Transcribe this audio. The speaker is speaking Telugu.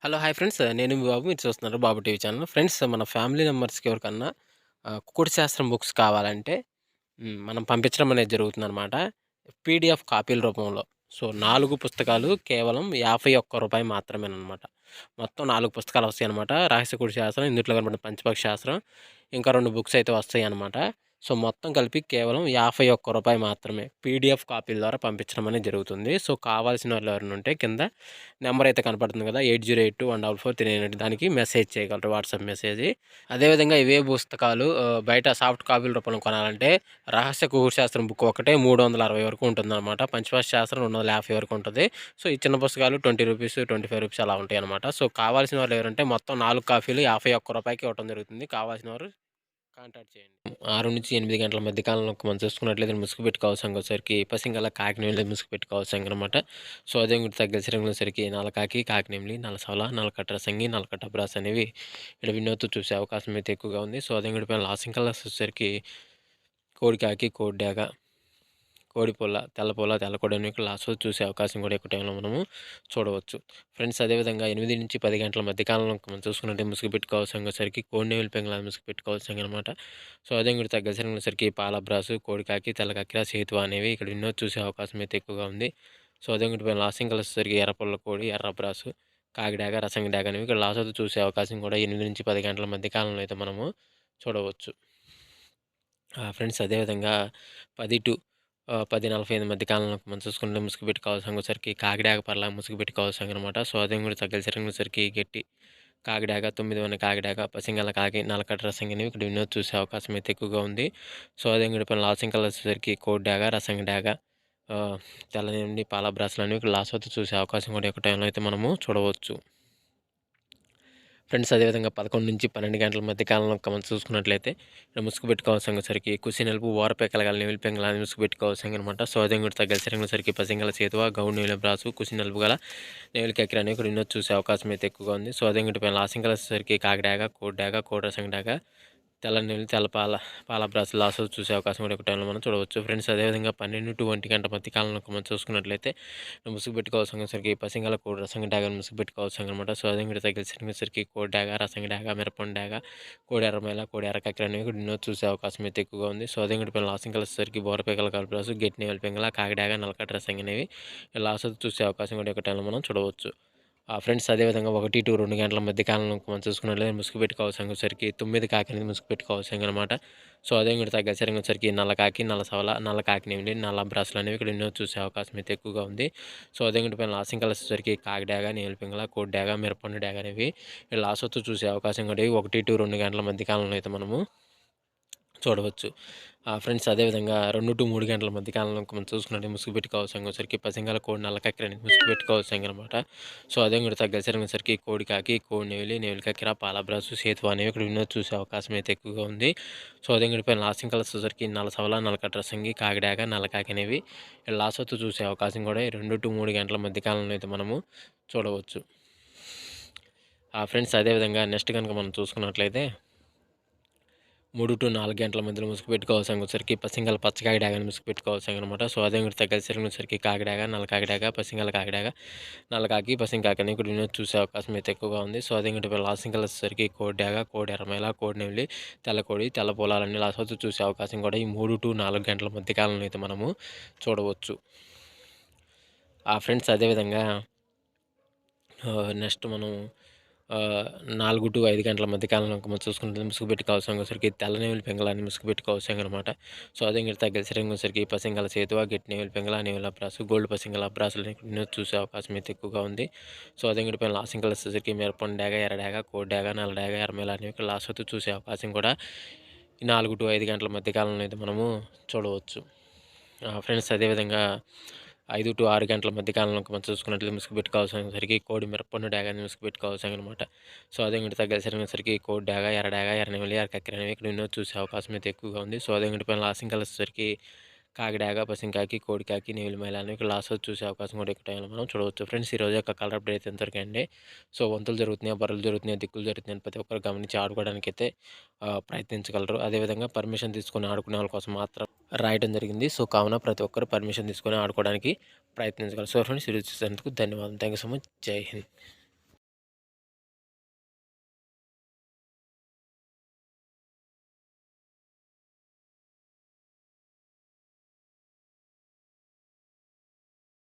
హలో! Hi friends. నేను మీ బాబు. మీరు చూస్తున్నారు బాబు టీవీ ఛానల్. ఫ్రెండ్స్ మన ఫ్యామిలీ మెంబర్స్‌కి ఎవరికన్నా కుకుడు శాస్త్రం బుక్స్ కావాలంటే మనం పంపించడం అనేది జరుగుతుందనమాట. పీడీఎఫ్ కాపీల రూపంలో. సో, 4 పుస్తకాలు కేవలం రూ. 51 మాత్రమేననమాట. మొత్తం 4 పుస్తకాలు వస్తాయనమాట. రహస్య కుడి శాస్త్రం, ఇందుట్లో కనపడిన పంచపక్షి శాస్త్రం, ఇంకా 2 బుక్స్ అయితే వస్తాయనమాట. సో, మొత్తం కలిపి కేవలం రూ. 51 మాత్రమే. పీడీఎఫ్ కాపీల ద్వారా పంపించడం అనేది జరుగుతుంది. సో, కావాల్సిన వాళ్ళు ఎవరైనా ఉంటే కింద నెంబర్ అయితే కనపడుతుంది కదా! 8082144398 దానికి మెసేజ్ చేయగలరు. WhatsApp message. అదేవిధంగా ఇవే పుస్తకాలు బయట సాఫ్ట్ కాపీల రూపంలో కొనాలంటే రహస్య కుకుడు శాస్త్రం బుక్ ఒకటే 360 వరకు ఉంటుందన్నమాట. పంచపక్షి శాస్త్రం 250 వరకు ఉంటది. సో, ఈ చిన్న పుస్తకాలు రూ. 20, రూ. 25 అలా ఉంటాయన్నమాట. సో, కావాల్సిన వాళ్ళు ఎవరంటే మొత్తం 4 కాపీలు రూ. 51కి ఇవ్వటం జరుగుతుంది. కావాల్సిన వారు కాంటాక్ట్ చేయండి. 6-8 గంటల మధ్య కాలంలో మనం చూసుకున్నట్లయితే ముసుగుపెట్టి కౌసంగోసరికి పసింగల కాకినేమిలి ముసుగుపెట్టి కౌసంగనమాట. సో, అదే ఇంకోటి తగ్గ సిరంగులసరికి నల్లకాకి, కాకినేమిలి, నల్లసవల, నల్లకట్ట సంగి, నల్లకట్ట బ్రాస్ అనేవి ఇక్కడ వినోద్తో చూసే అవకాశం అయితే ఎక్కువగా ఉంది. సో, అదే ఇంకోటి పైన లాసింగ్ కలర్స్ వచ్చేసరికి కోడికాకి, కోడిడాగ, కోడిపుల్ల, తెల్లపుల్ల, తెల్లకోడి అనేవి లాస్ట్‌లో చూసే అవకాశం కూడా ఎక్కువ టైంలో మనము చూడవచ్చు. ఫ్రెండ్స్ అదేవిధంగా 8-10 గంటల మధ్య కాలంలో మనం చూసుకున్నట్టే ముసుగుపెట్టి కౌసంగోసరికి కోడినెమిలి పెంగళ ముసుగుపెట్టి కౌసంగనమాట. సో, అదే ఇంకోటి తగ్గ సిరంగులసరికి పాలబ్రాసు, కోడికాకి, తెల్లకక్కిర, సేతువ అనేవి ఇక్కడ వినోద్ చూసే అవకాశం అయితే ఎక్కువగా ఉంది. సో, అదే ఇంకోటి పైన లాసింగ్ కలర్స్ వచ్చేసరికి ఎర్రపుల్ల కోడి, ఎర్రబ్రాసు, కాకిడాగ, రసంగి డాగ అనేవి ఇక్కడ లాస్ట్‌లో చూసే అవకాశం కూడా 8-10 గంటల మధ్య కాలంలో అయితే మనము చూడవచ్చు. ఫ్రెండ్స్ అదేవిధంగా 10-10:45 మధ్య కాలంలో మనం చూసుకుంటే ముసుగుపెట్టి కౌసంగోసరికి కాకిడాగ పర్లా ముసుగుపెట్టి కౌసంగనమాట. సో, అదే కూడా తగ్గల సిరంగులసరికి గట్టి కాకిడాగ, 9 కాకిడాగ, పసింగల కాకి, నల్లకట్ట రసంగి అనేవి ఇక్కడ వినోద్ చూసే అవకాశం అయితే ఎక్కువగా ఉంది. సో, అదే కూడా పైన లాసింగ్ కలర్స్ వచ్చేసరికి కోడి డాగ, రసంగి డాగ, తెల్లనేమిలి, పాల బ్రాస్లు అనేవి ఇక్కడ లాస్ట్ వరకు చూసే అవకాశం కూడా ఎక్కువ టైంలో అయితే మనము చూడవచ్చు. ఫ్రెండ్స్ అదేవిధంగా 11-12 గంటల మధ్య కాలంలో మనం చూసుకున్నట్లయితే ముసుగుపెట్టి కౌసంగోసరికి కుసి నలుపు ఓరపెక్కలగల నెమిలి పెంగళ ముసుగుపెట్టి కౌసంగనమాట. సో, అదే కూడా తగ్గల సిరంగులసరికి పసింగల చేతువ, గౌడు నెమిలి బ్రాసు, కుసి నలుపు గల నెమిలి కక్కిర అనేవి ఇక్కడ వినోద్ చూసే అవకాశం అయితే ఎక్కువగా ఉంది. సో, అదే ఇంకోటి పైన లాసింగ్ కలర్స్ వచ్చేసరికి కాకిడాగ, కోడిడాగ, కోడి రసంగి డాగ, తెల్ల నెమిలి, తెల్ల పాల బ్రాస్ లాస్ట్‌లో చూసే అవకాశం కూడా ఎక్కువ టైంలో మనం చూడవచ్చు. ఫ్రెండ్స్ అదేవిధంగా 12-1 గంట మధ్య కాలంలో మనం చూసుకున్నట్లయితే ముసుగుపెట్టి కౌసంగోసరికి పసింగల కోడి రసంగి డాగ ముసుగుపెట్టి కౌసంగనమాట. సో, అదే ఇంకోటి తగ్గల సిరంగులసరికి కోడి డాగ, రసంగి డాగ, మిరపండు డాగ, కోడి ఎర్రమైల, కోడి ఎర్ర కక్కిర అనేవి ఇక్కడ వినోద్ చూసే అవకాశం అయితే ఎక్కువగా ఉంది. సో, అదే ఇంకోటి పైన లాసింగ్ కలర్స్ వచ్చేసరికి బోరపెక్కల కలబ్రాసు, గెట్టి నెమిలి పెంగళ, కాకిడాగ, నల్లకట్ట రసంగి అనేవి లాస్ట్‌లో చూసే అవకాశం కూడా ఎక్కువ టైంలో మనం చూడవచ్చు. ఫ్రెండ్స్ అదేవిధంగా 1-2 గంటల మధ్య కాలంలో మనం చూసుకున్నట్లయితే ముసుగుపెట్టి కౌసంగోసరికి 9 కాకి అనేది ముసుగుపెట్టి కౌసంగనమాట. సో, అదే ఇంకోటి తగ్గ సిరంగులసరికి నల్లకాకి, నల్లసవల, నల్ల కాకినేమిలి, నల్ల బ్రాస్లు అనేవి ఇక్కడ వినోద్ చూసే అవకాశం అయితే ఎక్కువగా ఉంది. సో, అదే ఇంకోటి పైన లాసింగ్ కలర్స్ వచ్చేసరికి కాకిడాగ, నెమిలి పింగళ, కోడి డాగ, మిరపండు డాగ అనేవి లాస్ట్ వరకు చూసే అవకాశం కూడా 1-2 గంటల మధ్య కాలంలో అయితే మనము చూడవచ్చు. ఫ్రెండ్స్ అదేవిధంగా 2-3 గంటల మధ్య కాలంలో మనం చూసుకున్నట్టే ముసుగుపెట్టి కౌసంగోసరికి పసింగల కోడి నల్ల కక్కిర అనేది ముసుగుపెట్టి కౌసంగనమాట. సో, అదే కూడా తగ్గ సిరంగులసరికి కోడి కాకి, కోడి నెమిలి, నెమిలి కక్కిర, పాలబ్రాసు, సేతువ అనేవి ఇక్కడ వినోద్ చూసే అవకాశం అయితే ఎక్కువగా ఉంది. సో, అదే కూడా పైన లాసింగ్ కలర్స్ వచ్చేసరికి నల్లసవల, నల్లకట్ట రసంగి, కాకిడాగ, నల్లకాకి అనేవి లాస్ట్ వరకు చూసే అవకాశం కూడా 2-3 గంటల మధ్య కాలంలో అయితే మనము చూడవచ్చు. ఫ్రెండ్స్ అదేవిధంగా నెక్స్ట్ కనుక మనం చూసుకున్నట్లయితే 3-4 గంటల మధ్యలో ముసుగుపెట్టి కౌసంగోసరికి పసింగల పచ్చకాకి డాగని ముసుగుపెట్టి కౌసంగనమాట. సో, అదే కూడా తగ్గల సిరంగులసరికి కాకిడాగ, నల్ల కాకిడాగ, పసింగల కాకిడాగ, నల్లకాకి, పసింకాకి అని ఇక్కడ వినోద్ చూసే అవకాశం అయితే ఎక్కువగా ఉంది. సో, అదే ఇంకోటి లాసింగ్ కలర్స్ వచ్చేసరికి కోడి డాగ, కోడి ఎర్రమైల, కోడి నెమిలి, తెల్లకోడి, తెల్ల పొలాలన్నీ లాస్ట్ వరకు చూసే అవకాశం కూడా ఈ 3-4 గంటల మధ్య కాలంలో అయితే మనము చూడవచ్చు. ఫ్రెండ్స్ అదేవిధంగా నెక్స్ట్ మనం 4-5 గంటల మధ్య కాలంలో మనం చూసుకుంటే ముసుగుపెట్టి కౌసంగోసరికి తెల్ల నెమిలి పెంగళాన్ని ముసుగుపెట్టి కౌసంగనమాట. సో, అదే ఇంకోటి తగ్గల సిరంగులసరికి పసింగల చేతువ, గెట్టి నెమిలి పెంగళ, నెమిలి అబ్రాసు, గోల్డ్ పసింగల అబ్రాసులని వినోద్ చూసే అవకాశం అయితే ఎక్కువగా ఉంది. సో, అదే ఇంకోటి పైన లాసింగ్ కలర్స్ వచ్చేసరికి మిరపండు డాగ, ఎర్ర డాగ, కోడి డాగ, నల్ల డాగ, ఎర్రమైల అనేవి లాస్ట్ వరకు చూసే అవకాశం కూడా ఈ 4-5 గంటల మధ్య కాలంలో అయితే మనము చూడవచ్చు. ఫ్రెండ్స్ అదేవిధంగా 5-6 గంటల మధ్య కాలంలో మనం చూసుకున్నట్లయితే ముసుగుపెట్టి కౌసంగోసరికి కోడి మిరపండు డాగని ముసుగుపెట్టి కౌసంగనమాట. సో, అదే ఇంకోటి తగ్గల సిరంగులసరికి కోడి డాగ, ఎర్ర నెమిలి, ఎర్ర కక్కిర అనేవి ఇక్కడ వినోద్ చూసే అవకాశం అయితే ఎక్కువగా ఉంది. సో, అదే ఇంకోటి పైన లాసింగ్ కలర్స్ వచ్చేసరికి కాకిడాగ, పసింకాకి, కోడికాకి, నెమిలి మైల అనేవి ఇక్కడ లాస్ట్ వరకు చూసే అవకాశం కూడా ఎక్కువ టైంలో మనం చూడవచ్చు. ఫ్రెండ్స్ ఈరోజు యొక్క కలర్ అప్డేట్ అయితే ఇంతవరకే అండి. సో, వంతులు జరుగుతున్నాయా, బర్రెలు జరుగుతున్నాయా, దిక్కులు జరుగుతున్నాయని ప్రతి ఒక్కరు గమనించి ఆడుకోవడానికైతే ప్రయత్నించగలరు. అదేవిధంగా పర్మిషన్ తీసుకొని ఆడుకునే వాళ్ళ కోసం మాత్రం రాయటం జరిగింది. సో, కావున ప్రతి ఒక్కరు పర్మిషన్ తీసుకొని ఆడుకోవడానికి ప్రయత్నించగలరు. సో, ఫ్రెండ్స్ ఈరోజు చూసినందుకు ధన్యవాదాలు. Thank you so much. జై హింద్.